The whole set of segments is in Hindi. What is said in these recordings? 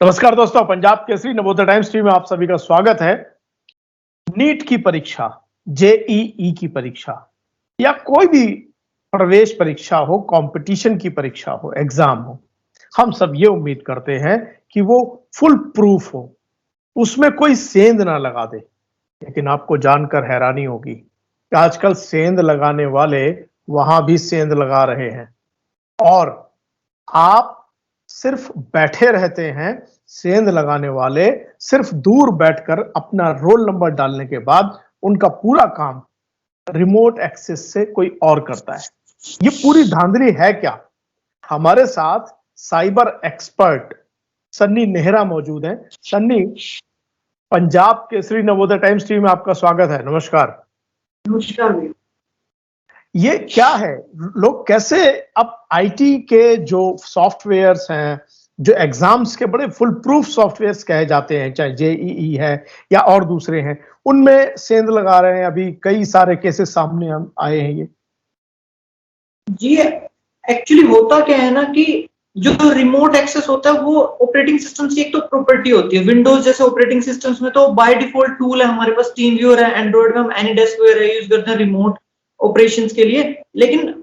नमस्कार दोस्तों, पंजाब केसरी नवोदय टाइम्स टीवी में आप सभी का स्वागत है। नीट की परीक्षा, जेईई की परीक्षा या कोई भी प्रवेश परीक्षा हो, कंपटीशन की परीक्षा हो, एग्जाम हो, हम सब ये उम्मीद करते हैं कि वो फुल प्रूफ हो, उसमें कोई सेंध ना लगा दे। लेकिन आपको जानकर हैरानी होगी कि आजकल सेंध लगाने वाले वहां भी सेंध लगा रहे हैं और आप सिर्फ बैठे रहते हैं। सेंध लगाने वाले सिर्फ दूर बैठकर अपना रोल नंबर डालने के बाद उनका पूरा काम रिमोट एक्सेस से कोई और करता है। ये पूरी धांधली है क्या? हमारे साथ साइबर एक्सपर्ट सन्नी नेहरा मौजूद हैं। सन्नी, पंजाब केसरी नवोदय टाइम्स टीवी में आपका स्वागत है। नमस्कार। नमस्कार। ये क्या है? लोग कैसे अब आईटी के जो सॉफ्टवेयर्स हैं, जो एग्जाम्स के बड़े फुल प्रूफ सॉफ्टवेयर्स कहे जाते हैं, चाहे जेईई है या और दूसरे हैं, उनमें सेंध लगा रहे हैं। अभी कई सारे केसेस सामने हम आए हैं। ये जी, एक्चुअली होता क्या है ना कि जो रिमोट एक्सेस होता है वो ऑपरेटिंग सिस्टम की एक तो प्रॉपर्टी होती है। विंडोज जैसे ऑपरेटिंग सिस्टम्स में तो बाय डिफॉल्ट टूल है, हमारे पास टीम व्यूअर है, एंड्रॉइड में हम एनीडेस्क वगैरह यूज करते हैं रिमोट ऑपरेशंस के लिए। लेकिन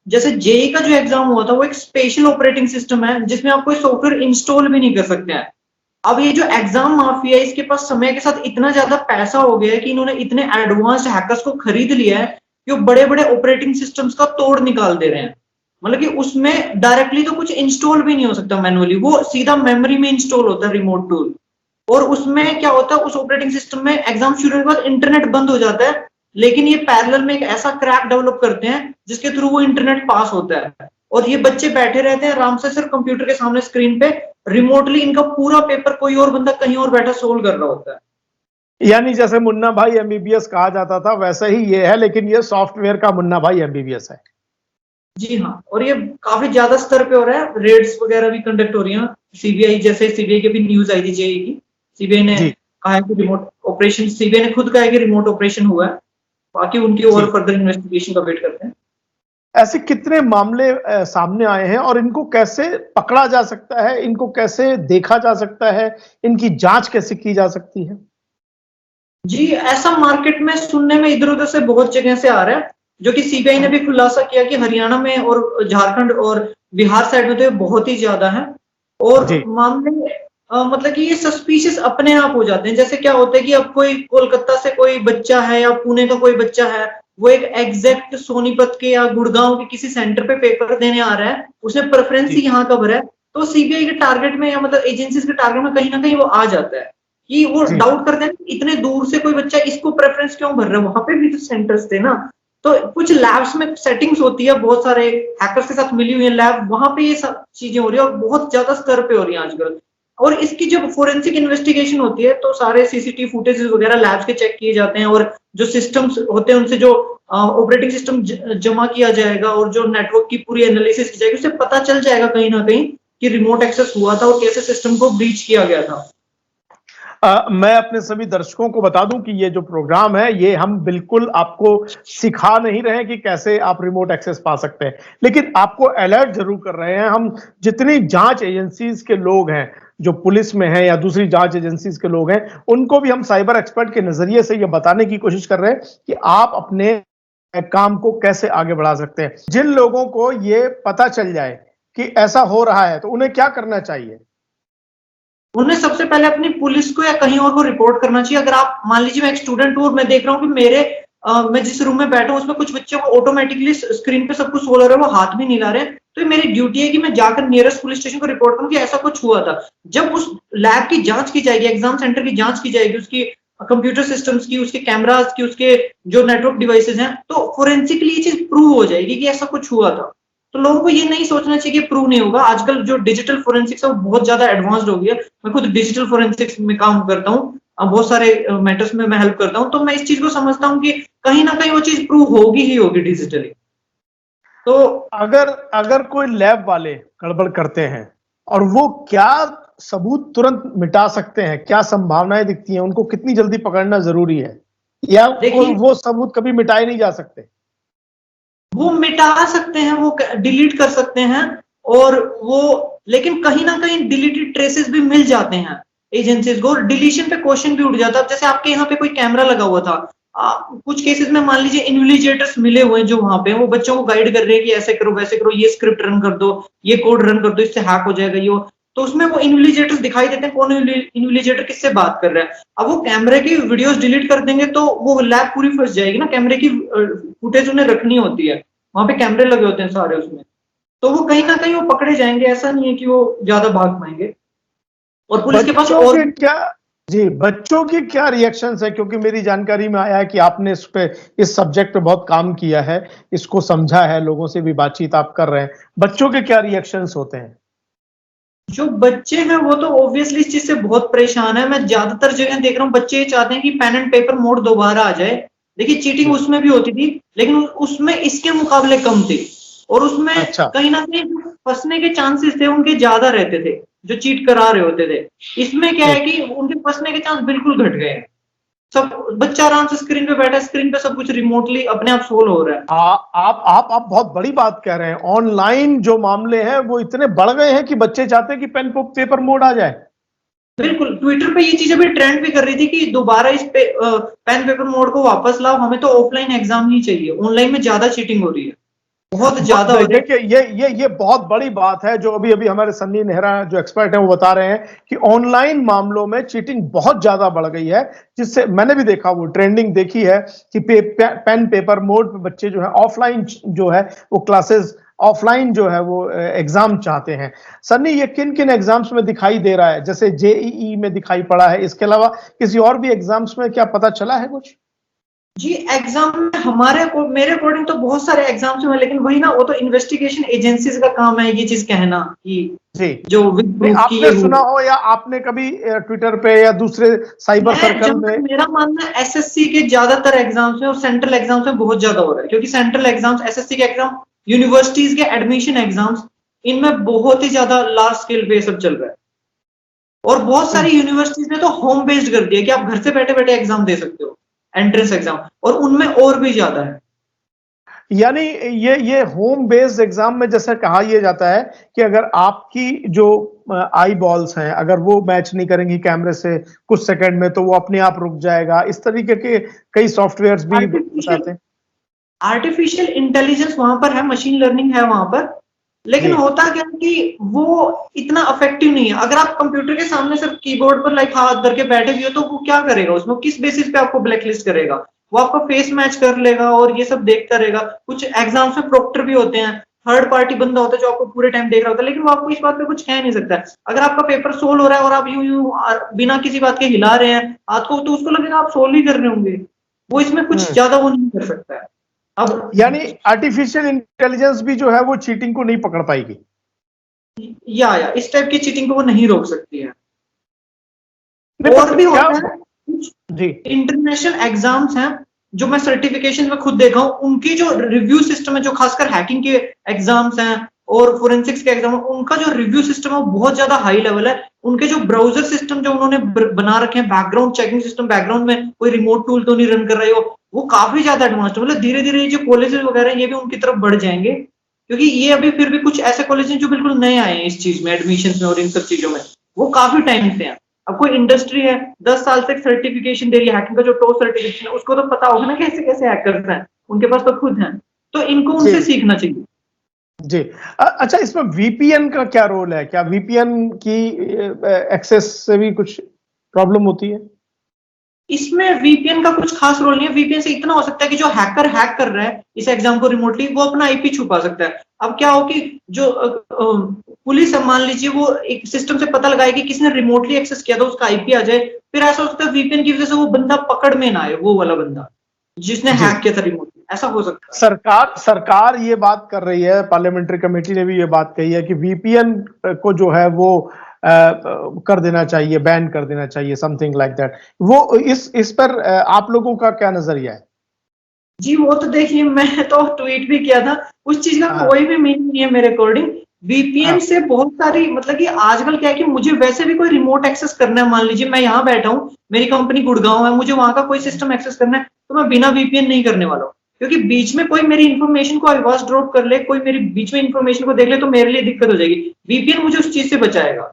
जैसे जेई का जो एग्जाम हुआ था वो एक स्पेशल ऑपरेटिंग सिस्टम है जिसमें आप कोई सॉफ्टवेयर इंस्टॉल भी नहीं कर सकते हैं। अब ये जो एग्जाम माफिया है इसके पास समय के साथ इतना ज्यादा पैसा हो गया है कि इन्होंने इतने एडवांस्ड हैकर्स को खरीद लिया है कि वो बड़े बड़े ऑपरेटिंग सिस्टम्स का तोड़ निकाल दे रहे हैं। मतलब कि उसमें डायरेक्टली तो कुछ इंस्टॉल भी नहीं हो सकता मैनुअली, वो सीधा मेमोरी में इंस्टॉल होता है रिमोट टूल। और उसमें क्या होता है, उस ऑपरेटिंग सिस्टम में एग्जाम शुरू होने के बाद इंटरनेट बंद हो जाता है, लेकिन ये पैरेलल में एक ऐसा क्रैक डेवलप करते हैं जिसके थ्रू वो इंटरनेट पास होता है और ये बच्चे बैठे रहते हैं आराम से सिर्फ कंप्यूटर के सामने स्क्रीन पे। रिमोटली इनका पूरा पेपर कोई और बंदा कहीं और बैठा सोल्व कर रहा होता है। यानी जैसे मुन्ना भाई एमबीबीएस कहा जाता था, वैसा ही ये है, लेकिन ये सॉफ्टवेयर का मुन्ना भाई एमबीबीएस है। जी हाँ, और ये काफी ज्यादा स्तर पे हो रहा है। रेड्स वगैरह भी कंडक्ट हो रही हैं। सीबीआई जैसे सीबीआई के भी न्यूज आई थी जेई की। सीबीआई ने कहा है कि रिमोट ऑपरेशन, सीबीआई ने खुद कहा है कि रिमोट ऑपरेशन हुआ है। बाकी उनकी और फर्दर इन्वेस्टिगेशन का वेट करते हैं। ऐसे कितने मामले सामने आए हैं और इनको कैसे पकड़ा जा सकता है, इनको कैसे देखा जा सकता है, इनकी जांच कैसे की जा सकती है? जी, ऐसा मार्केट में सुनने में इधर उधर से बहुत जगह से आ रहा है, जो कि सीबीआई ने भी खुलासा किया कि हरियाणा में और झारखंड और बिहार साइड में तो ये बहुत ही ज्यादा है। और मामले मतलब कि ये सस्पिशियस अपने आप हो जाते हैं। जैसे क्या होता है कि अब कोई कोलकाता से कोई बच्चा है या पुणे का कोई बच्चा है, वो एक एग्जैक्ट सोनीपत के या गुड़गांव के किसी सेंटर पे पेपर देने आ रहा है, उसने प्रेफरेंस ही यहाँ का भरा है, तो सीबीआई के टारगेट में या मतलब एजेंसीज के टारगेट में कहीं ना कहीं वो आ जाता है कि वो डाउट करते हैं इतने दूर से कोई बच्चा इसको प्रेफरेंस क्यों भर रहा है, वहां पे भी तो सेंटर्स थे ना। तो कुछ लैब्स में सेटिंग्स होती है, बहुत सारे हैकर्स के साथ मिली हुई है लैब, वहां पे ये सब चीजें हो रही है और बहुत ज्यादा स्तर पे हो रही है आजकल। और इसकी जब फोरेंसिक इन्वेस्टिगेशन होती है तो सारे सीसीटीवी फुटेज वगैरह लैब्स के चेक किए जाते हैं और जो सिस्टम्स होते हैं उनसे जो ऑपरेटिंग सिस्टम जमा किया जाएगा और जो नेटवर्क की पूरी एनालिसिस की जाएगी, उससे पता चल जाएगा कहीं ना कहीं कि रिमोट एक्सेस हुआ था और कैसे सिस्टम को ब्रीच किया गया था। मैं अपने सभी दर्शकों को बता दूं कि ये जो प्रोग्राम है ये हम बिल्कुल आपको सिखा नहीं रहे हैं कि कैसे आप रिमोट एक्सेस पा सकते हैं, लेकिन आपको अलर्ट जरूर कर रहे हैं। हम जितनी जांच एजेंसीज के लोग हैं, जो पुलिस में हैं या दूसरी जांच एजेंसीज के लोग हैं, उनको भी हम साइबर एक्सपर्ट के नजरिए से ये बताने की कोशिश कर रहे हैं कि आप अपने काम को कैसे आगे बढ़ा सकते हैं। जिन लोगों को ये पता चल जाए कि ऐसा हो रहा है तो उन्हें क्या करना चाहिए? उन्हें सबसे पहले अपनी पुलिस को या कहीं और को रिपोर्ट करना चाहिए। अगर आप मान लीजिए, मैं एक स्टूडेंट हूँ और मैं देख रहा हूँ कि मैं जिस रूम में बैठा हूँ उसमें कुछ बच्चे को ऑटोमेटिकली स्क्रीन पे सब कुछ हो रहा है, वो हाथ भी नहीं ला रहे, तो मेरी ड्यूटी है कि मैं जाकर नियरेस्ट पुलिस स्टेशन को रिपोर्ट करूँ कि ऐसा कुछ हुआ था। जब उस लैब की जांच की जाएगी, एग्जाम सेंटर की जांच की जाएगी, उसकी कंप्यूटर सिस्टम्स की, उसके कैमराज की, उसके जो नेटवर्क डिवाइसेज हैं, तो फोरेंसिकली ये चीज प्रूव हो जाएगी कि ऐसा कुछ हुआ था। तो लोगों को ये नहीं सोचना चाहिए कि प्रूव नहीं होगा। आजकल जो डिजिटल फोरेंसिक्स है वो बहुत ज्यादा एडवांस्ड हो गया। मैं खुद डिजिटल फोरेंसिक्स में काम करता हूँ, बहुत सारे मैटर्स में मैं हेल्प करता हूँ, तो मैं इस चीज को समझता हूँ कि कहीं ना कहीं वो चीज प्रूव होगी ही होगी डिजिटली। तो अगर कोई लैब वाले गड़बड़ करते हैं और वो क्या सबूत तुरंत मिटा सकते हैं, क्या संभावनाएं दिखती हैं, उनको कितनी जल्दी पकड़ना जरूरी है, या वो सबूत कभी मिटाए नहीं जा सकते? वो मिटा सकते हैं, वो डिलीट कर सकते हैं, और वो लेकिन कहीं ना कहीं डिलीटेड ट्रेसेस भी मिल जाते हैं एजेंसीज को, और डिलीशन पे क्वेश्चन भी उठ जाता है। अब जैसे आपके यहाँ पे कोई कैमरा लगा हुआ था, कुछ केसेस में मान लीजिए इन्विजिलेटर्स मिले हुए हैं जो वहां पे वो बच्चों को गाइड कर रहे हैं कि ऐसे करो वैसे करो, ये स्क्रिप्ट रन कर दो, ये कोड रन कर दो, इससे हैक हो जाएगा ये, तो उसमें वो इन्विजिलेटर्स दिखाई देते हैं कौन इन्विजिलेटर किससे बात कर रहा है। अब वो कैमरे की वीडियोस डिलीट कर देंगे तो वो लैब पूरी फंस जाएगी ना, कैमरे की फुटेज उन्हें रखनी होती है, वहां पे कैमरे लगे होते हैं सारे उसमें, तो वो कहीं ना कहीं वो पकड़े जाएंगे, ऐसा नहीं है कि वो ज्यादा भाग पाएंगे। और पुलिस के पास और क्या, जी बच्चों की क्या रिएक्शंस है, क्योंकि मेरी जानकारी में आया है कि आपने इस सब्जेक्ट पे बहुत काम किया है, इसको समझा है, लोगों से भी बातचीत आप कर रहे हैं, बच्चों के क्या रिएक्शंस होते हैं? जो बच्चे हैं वो तो ऑब्वियसली इस चीज से बहुत परेशान है। मैं ज्यादातर जगह देख रहा हूँ बच्चे ये चाहते हैं कि पेन एंड पेपर मोड दोबारा आ जाए। देखिए चीटिंग उसमें भी होती थी, लेकिन उसमें इसके मुकाबले कम थी, और उसमें अच्छा। कहीं ना कहीं जो फंसने के चांसेस थे उनके ज्यादा रहते थे, जो चीट करा रहे होते थे। इसमें क्या है कि उनके फंसने के चांस बिल्कुल घट गए हैं। सब बच्चा आराम से स्क्रीन पे बैठा है, स्क्रीन पे सब कुछ रिमोटली अपने आप सोल्व हो रहा है। आप बहुत बड़ी बात कह रहे हैं। ऑनलाइन जो मामले हैं वो इतने बढ़ गए हैं कि बच्चे चाहते हैं कि पेन पेपर मोड आ जाए। बिल्कुल, ट्विटर पे ये चीज अभी ट्रेंड भी कर रही थी कि दोबारा इस पे पेन पेपर मोड को वापस लाओ, हमें तो ऑफलाइन एग्जाम ही चाहिए, ऑनलाइन में ज्यादा चीटिंग हो रही है, बहुत ज्यादा हो रही है। देखिए ये बहुत बड़ी बात है जो अभी अभी हमारे सन्नी नेहरा जो एक्सपर्ट हैं वो बता रहे हैं कि ऑनलाइन मामलों में चीटिंग बहुत ज्यादा बढ़ गई है, जिससे मैंने भी देखा, वो ट्रेंडिंग देखी है कि पेन पेपर मोड पे बच्चे जो है ऑफलाइन जो है वो क्लासेस ऑफलाइन जो है वो एग्जाम चाहते हैं। सन्नी, ये किन किन एग्जाम्स में दिखाई दे रहा है? जैसे जेईई में दिखाई पड़ा है, इसके अलावा किसी और भी एग्जाम्स में क्या पता चला है कुछ? जी एग्जाम में मेरे अकॉर्डिंग तो बहुत सारे एग्जाम्स हुए, लेकिन वही ना, वो तो इन्वेस्टिगेशन एजेंसीज का काम है ये चीज कहना कि जी जो विद प्रूफ की आपने सुना हो या आपने कभी ट्विटर पे या दूसरे साइबर सर्कल में? मेरा मानना है एसएससी के ज्यादातर एग्जाम्स में और सेंट्रल एग्जाम्स में बहुत ज्यादा हो रहा है, क्योंकि सेंट्रल एग्जाम्स, एसएससी के एग्जाम, यूनिवर्सिटीज के एडमिशन एग्जाम्स, इनमें बहुत ही ज्यादा लार्ज स्केल पे सब चल रहा है। और बहुत सारी यूनिवर्सिटीज ने तो होम बेस्ड कर दिया कि आप घर से बैठे बैठे एग्जाम दे सकते हो, एंट्रेंस एग्जाम, और उनमें और भी ज्यादा है। यानी ये होम बेस्ड एग्जाम में जैसे कहा यह जाता है कि अगर आपकी जो आई बॉल्स हैं अगर वो मैच नहीं करेंगी कैमरे से कुछ सेकंड में, तो वो अपने आप रुक जाएगा। इस तरीके के कई सॉफ्टवेयर्स भी बताते हैं। आर्टिफिशियल इंटेलिजेंस वहां पर है, मशीन लर्निंग है वहां पर, लेकिन होता क्या है कि वो इतना इफेक्टिव नहीं है। अगर आप कंप्यूटर के सामने सिर्फ कीबोर्ड पर लाइक हाथ धर के बैठे भी हो तो वो क्या करेगा, उसमें किस बेसिस पे आपको ब्लैकलिस्ट करेगा? वो आपका फेस मैच कर लेगा और ये सब देखता रहेगा। कुछ एग्जाम्स में प्रोक्टर भी होते हैं, थर्ड पार्टी बंदा होता है जो आपको पूरे टाइम देख रहा होता है, लेकिन वो आपको इस बात पे कुछ कह नहीं सकता। अगर आपका पेपर सोल्व हो रहा है और आप यूं यूं बिना किसी बात के हिला रहे हैं हाथ को, तो उसको लगेगा आप सोल्व ही कर रहे होंगे, वो इसमें कुछ ज्यादा वो नहीं कर सकता है। अब यानी आर्टिफिशियल इंटेलिजेंस भी जो है वो चीटिंग को नहीं पकड़ पाएगी, या इस टाइप की चीटिंग को वो नहीं रोक सकती है। और भी होता है कुछ इंटरनेशनल एग्जाम्स हैं जो मैं सर्टिफिकेशन में खुद देखा हूं, उनकी जो रिव्यू सिस्टम है, जो खासकर हैकिंग के एग्जाम्स हैं और फोरेंसिक्स के एग्जाम, उनका जो रिव्यू सिस्टम है वो बहुत ज्यादा हाई लेवल है। उनके जो ब्राउजर सिस्टम जो उन्होंने बना रखे हैं, बैकग्राउंड चेकिंग सिस्टम, बैकग्राउंड में कोई रिमोट टूल तो नहीं रन कर रहे हो, वो काफी ज्यादा एडवांस्ड। मतलब धीरे धीरे ये जो कॉलेजेस वगैरह ये भी उनकी तरफ बढ़ जाएंगे, क्योंकि ये अभी फिर भी कुछ ऐसे कॉलेज हैं जो बिल्कुल नए आए हैं इस चीज में, एडमिशन में और इन सब चीजों में, वो काफी टाइम से हैं। अब कोई इंडस्ट्री है 10 साल से सर्टिफिकेशन दे रही है, हैकिंग का जो टॉप सर्टिफिकेशन है, उसको तो पता होगा ना कैसे कैसे हैक करते हैं, उनके पास तो खुद है, तो इनको उनसे सीखना चाहिए। जी अच्छा, इसमें वीपीएन का क्या रोल है? क्या वीपीएन की एक्सेस से भी कुछ प्रॉब्लम होती है? इसमें वीपीएन का कुछ खास रोल नहीं है। वीपीएन से इतना हो सकता है कि जो हैकर हैक कर रहा है इस एग्जाम को रिमोटली, वो अपना आईपी छुपा सकता है। अब क्या हो कि जो पुलिस है, मान लीजिए वो एक सिस्टम से पता लगाएगी किसने रिमोटली एक्सेस किया था, उसका आईपी आ जाए, फिर ऐसा हो सकता है वीपीएन की वजह से वो बंदा पकड़ में ना आए, वो वाला बंदा जिसने हैक किया था रिमोटली, ऐसा हो सकता है। सरकार ये बात कर रही है, पार्लियामेंट्री कमेटी ने भी ये बात कही है कि वीपीएन को जो है वो कर देना चाहिए, बैन कर देना चाहिए, समथिंग लाइक दैट। वो इस पर आप लोगों का क्या नजरिया है? जी वो तो देखिए, मैं तो ट्वीट भी किया था, उस चीज का कोई भी मीनिंग नहीं है मेरे अकॉर्डिंग। वीपीएन से बहुत सारी, मतलब कि आजकल क्या है कि मुझे वैसे भी कोई रिमोट एक्सेस करना है, मान लीजिए मैं यहाँ बैठा हूँ, मेरी कंपनी गुड़गांव है, मुझे वहां का कोई सिस्टम एक्सेस करना है, तो मैं बिना वीपीएन नहीं करने वाला हूँ, क्योंकि बीच में कोई मेरी इंफॉर्मेशन को आवाज ड्रॉप कर ले, कोई मेरी बीच में इंफॉर्मेशन को देख ले तो मेरे लिए दिक्कत हो जाएगी। वीपीएन मुझे उस चीज से बचाएगा।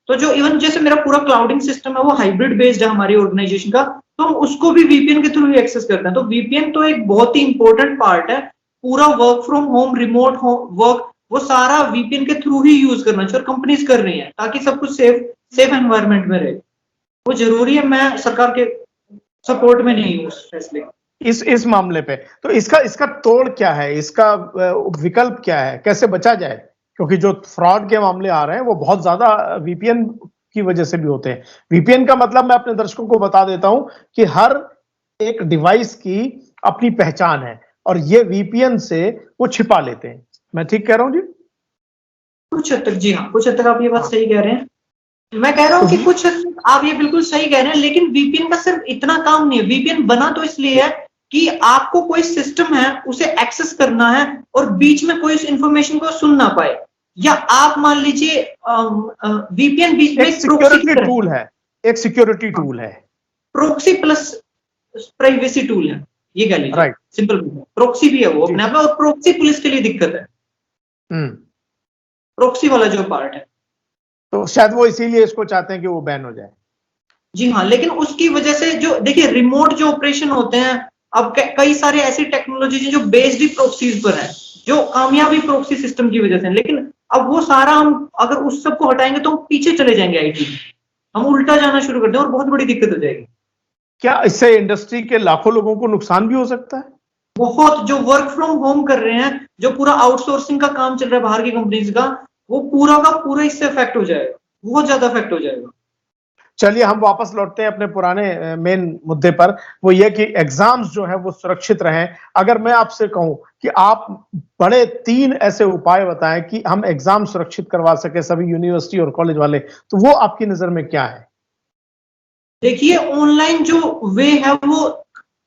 तो जो इवन जैसे मेरा पूरा क्लाउडिंग सिस्टम है वो हाइब्रिड बेस्ड है हमारी ऑर्गेनाइजेशन का, तो हम उसको भी वीपीएन के थ्रू ही एक्सेस करते हैं। तो वीपीएन तो एक बहुत ही इंपॉर्टेंट पार्ट है। पूरा work from home, remote work, वो सारा वीपीएन के थ्रू ही यूज करना चाहिए, और कंपनीज कर रही है ताकि सब कुछ सेफ एनवायरनमेंट में रहे। वो जरूरी है। मैं सरकार के सपोर्ट में नहीं हूँ उस फैसले। इस मामले पे तो इसका तोड़ क्या है, इसका विकल्प क्या है, कैसे बचा जाए? क्योंकि जो फ्रॉड के मामले आ रहे हैं वो बहुत ज्यादा वीपीएन की वजह से भी होते हैं। वीपीएन का मतलब मैं अपने दर्शकों को बता देता हूं कि हर एक डिवाइस की अपनी पहचान है और ये वीपीएन से वो छिपा लेते हैं। मैं ठीक कह रहा हूं जी? कुछ हद तक जी हाँ, कुछ हद तक आप ये बात सही कह रहे हैं। मैं कह रहा हूँ कि कुछ आप ये बिल्कुल सही कह रहे हैं, लेकिन वीपीएन का सिर्फ इतना काम नहीं है। वीपीएन बना तो इसलिए है कि आपको कोई सिस्टम है उसे एक्सेस करना है और बीच में कोई इस इंफॉर्मेशन को सुन ना पाए, या आप मान लीजिए वीपीएन बीच में सिक्योरिटी टूल है, एक सिक्योरिटी टूल है, प्रोक्सी प्लस प्राइवेसी टूल है, ये कह लीजिए। राइट, सिंपल प्रोक्सी भी है वो अपने आप में, और प्रोक्सी पुलिस के लिए दिक्कत है, प्रोक्सी वाला जो पार्ट है। तो शायद वो इसीलिए इसको चाहते हैं कि वो बैन हो जाए। जी हाँ, लेकिन उसकी वजह से जो देखिए रिमोट जो ऑपरेशन होते हैं, अब कई सारे ऐसी टेक्नोलॉजी जो बेस्ड ही प्रोक्सीज पर है, जो कामयाबी प्रोक्सी सिस्टम की वजह से, लेकिन अब वो सारा हम अगर उस सब को हटाएंगे तो हम पीछे चले जाएंगे आईटी में, हम उल्टा जाना शुरू कर दें और बहुत बड़ी दिक्कत हो जाएगी। क्या इससे इंडस्ट्री के लाखों लोगों को नुकसान भी हो सकता है? बहुत, जो वर्क फ्रॉम होम कर रहे हैं, जो पूरा आउटसोर्सिंग का काम चल रहा है बाहर की कंपनीज का, वो पूरा का पूरा इससे इफेक्ट हो जाएगा, बहुत ज्यादा इफेक्ट हो जाएगा। चलिए हम वापस लौटते हैं अपने पुराने मेन मुद्दे पर, वो ये कि एग्जाम्स जो है वो सुरक्षित रहें। अगर मैं आपसे कहूं कि आप बड़े 3 ऐसे उपाय बताएं कि हम एग्जाम सुरक्षित करवा सके सभी यूनिवर्सिटी और कॉलेज वाले, तो वो आपकी नजर में क्या है? देखिए, ऑनलाइन जो वे है वो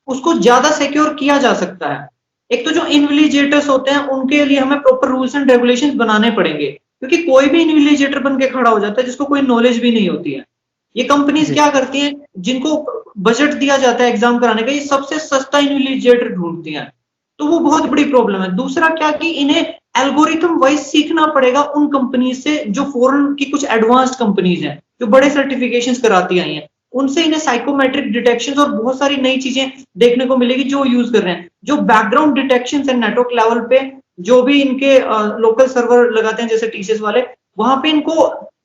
उसको ज्यादा सिक्योर किया जा सकता है। एक तो जो इन्विजिलेटर्स होते हैं उनके लिए हमें प्रॉपर रूल्स एंड रेगुलेशंस बनाने पड़ेंगे, क्योंकि कोई भी इन्विजिलेटर बन के खड़ा हो जाता है जिसको कोई नॉलेज भी नहीं होती है। ये कंपनीज क्या करती हैं, जिनको बजट दिया जाता है एग्जाम कराने का, ये सबसे सस्ता इन्विजिलेटर ढूंढती हैं, तो वो बहुत बड़ी प्रॉब्लम है। दूसरा क्या कि इन्हें एल्गोरिथम वाइज सीखना पड़ेगा उन कंपनीज से जो फॉरेन की कुछ एडवांस्ड कंपनीज हैं, जो बड़े सर्टिफिकेशंस कराती आई हैं, उनसे इन्हें साइकोमेट्रिक डिटेक्शन और बहुत सारी नई चीजें देखने को मिलेगी जो यूज कर रहे हैं। जो बैकग्राउंड डिटेक्शन है नेटवर्क लेवल पे, जो भी इनके लोकल सर्वर लगाते हैं जैसे टीसीएस वाले, वहां पे इनको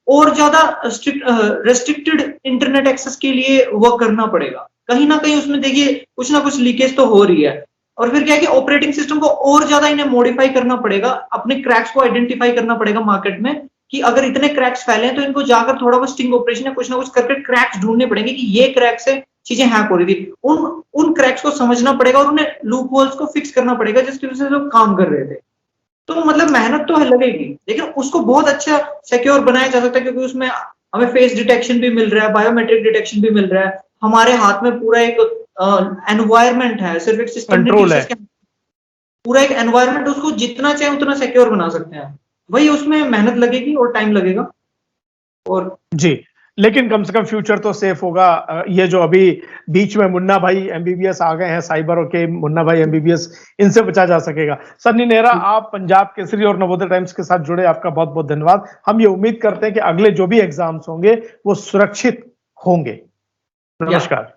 और ज्यादा रेस्ट्रिक्टेड इंटरनेट एक्सेस के लिए वर्क करना पड़ेगा। कहीं ना कहीं उसमें देखिए कुछ ना कुछ लीकेज तो हो रही है। और फिर क्या है कि ऑपरेटिंग सिस्टम को और ज्यादा इन्हें मॉडिफाई करना पड़ेगा, अपने क्रैक्स को आइडेंटिफाई करना पड़ेगा मार्केट में, कि अगर इतने क्रैक्स फैले हैं तो इनको जाकर थोड़ा बहुत स्टिंग ऑपरेशन या कुछ ना कुछ करके क्रैक्स ढूंढने पड़ेंगे कि ये क्रैक से चीजें हैक हो रही थी। उन क्रैक्स को समझना पड़ेगा और उन्हें लूप होल्स को फिक्स करना पड़ेगा जिसकी वजह से लोग काम कर रहे थे। तो मतलब मेहनत तो है लगेगी, लेकिन उसको बहुत अच्छा सिक्योर बनाया जा सकता है, क्योंकि उसमें हमें फेस डिटेक्शन भी मिल रहा है, बायोमेट्रिक डिटेक्शन भी मिल रहा है, हमारे हाथ में पूरा एक एनवायरमेंट है, सिर्फ एक सिस्टम है, पूरा एक एनवायरनमेंट, उसको जितना चाहे उतना सिक्योर बना सकते हैं। वही उसमें मेहनत लगेगी और टाइम लगेगा। और जी, लेकिन कम से कम फ्यूचर तो सेफ होगा। ये जो अभी बीच में मुन्ना भाई एमबीबीएस आ गए हैं, साइबर के मुन्ना भाई एमबीबीएस, इनसे बचा जा सकेगा। सन्नी नेहरा, आप पंजाब केसरी और नवोदय टाइम्स के साथ जुड़े, आपका बहुत बहुत धन्यवाद। हम ये उम्मीद करते हैं कि अगले जो भी एग्जाम्स होंगे वो सुरक्षित होंगे। नमस्कार।